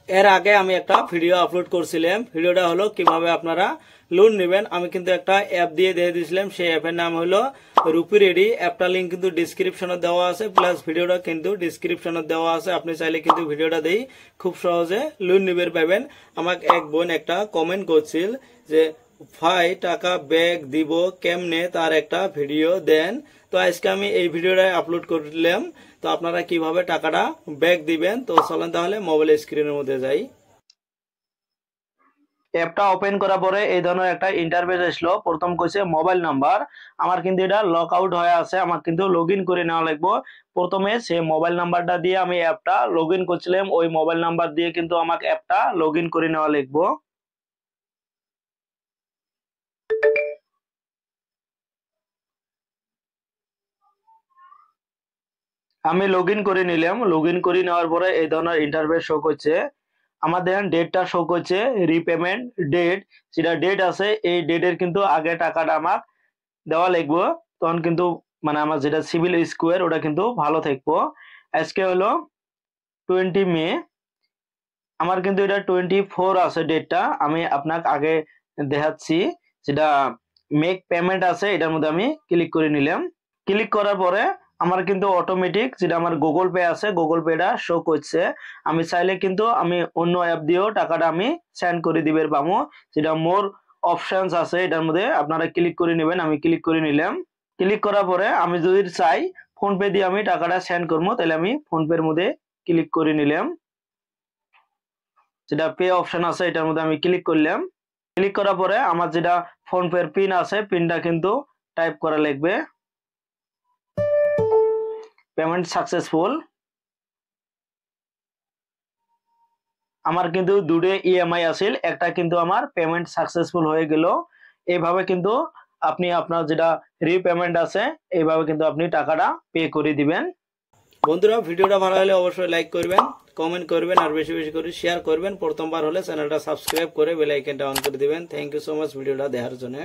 এর আগে আমি একটা ভিডিও আপলোড করছিলাম। ভিডিওটা হলো কিভাবে আপনারা লোন নেবেন। আমি কিন্তু একটা অ্যাপ দিয়ে দিয়েছিলাম, সেই অ্যাপের নাম হলো রুপি রেডি। অ্যাপটা লিঙ্ক কিন্তু ডিসক্রিপশনে দেওয়া আছে, প্লাস ভিডিওটা কিন্তু ডিসক্রিপশনে দেওয়া আছে। আপনি চাইলে কিন্তু ভিডিওটা দেই খুব সহজে লোন নিবেন পাবেন। আমাকে এক বোন একটা কমেন্ট করছিল যে ভাই টাকা ব্যাক দিব কেমনে, তার একটা ভিডিও দেন। তো আজকে আমি এই ভিডিওটা আপলোড করলাম। তো আপনারা কিভাবে টাকাটা ব্যাক দিবেন, তো চলেন তাহলে মোবাইল স্ক্রিনের মধ্যে যাই। অ্যাপটা ওপেন করার পরে এই ধরনের একটা ইন্টারফেস আসলো। প্রথম কইছে মোবাইল নাম্বার, আমার কিন্তু এটা লক আউট হয়ে আছে, আমার কিন্তু লগ ইন করে নেওয়া লাগবে। প্রথমে সে মোবাইল নাম্বারটা দিয়ে আমি অ্যাপটা লগ ইন করছিলাম, ওই মোবাইল নাম্বার দিয়ে কিন্তু আমাকে অ্যাপটা লগ ইন করে নেওয়া লাগবে। আমি লগ ইন করে নিলাম। লগ ইন করে নেওয়ার পরে এই ধরনের ইন্টারফেস শো করছে। আমাদের ডেটটা শো করছে রিপেমেন্ট ডেট, যেটা ডেট আছে এই ডেটের কিন্তু আগে টাকাটা আমার দেওয়া লাগবে, তখন কিন্তু মানে আমার যেটা সিভিল স্কোয়ার ওটা কিন্তু ভালো থাকবো। আজকে হলো 20 মে, আমার কিন্তু এটা 24 আছে ডেটটা। আমি আপনাকে আগে দেখাচ্ছি, যেটা মেক পেমেন্ট আছে এটার মধ্যে আমি ক্লিক করে নিলাম। ক্লিক করার পরে আমার কিন্তু অটোমেটিক যেটা আমার গুগল পে আছে গুগল পেটা শো করছে। আমি চাইলে কিন্তু আমি অন্য অ্যাপ দিয়েও টাকাটা আমি সেন্ড করে দিবে পাবো, যেটা মোর অপশনস আছে এটার মধ্যে আপনারা ক্লিক করে নেবেন। আমি ক্লিক করে নিলাম। ক্লিক করার পরে আমি যদি চাই ফোন পে দিয়ে আমি টাকাটা সেন্ড করবো, তাহলে আমি ফোন পের মধ্যে ক্লিক করে নিলাম। যেটা পে অপশন আছে এটার মধ্যে আমি ক্লিক করলাম। ক্লিক করার পরে আমার যেটা ফোন পের পিন আছে পিনটা কিন্তু টাইপ করা লাগবে। Payment successful. আমার কিন্তু দুটো ইএমআই আছিল, একটা কিন্তু আমার পেমেন্ট সাকসেসফুল হয়ে গেল। এইভাবে কিন্তু আপনি আপনার যেটা রিপেমেন্ট আছে এইভাবে কিন্তু আপনি টাকাটা পে করে দিবেন। বন্ধুরা ভিডিওটা ভালো হলে অবশ্যই লাইক করবেন, কমেন্ট করবেন, আর বেশি বেশি করে শেয়ার করবেন। প্রথমবার হলে চ্যানেলটা সাবস্ক্রাইব করে বেল আইকনটা অন করে দিবেন। থ্যাংক ইউ সো মাচ ভিডিওটা দেখার জন্য।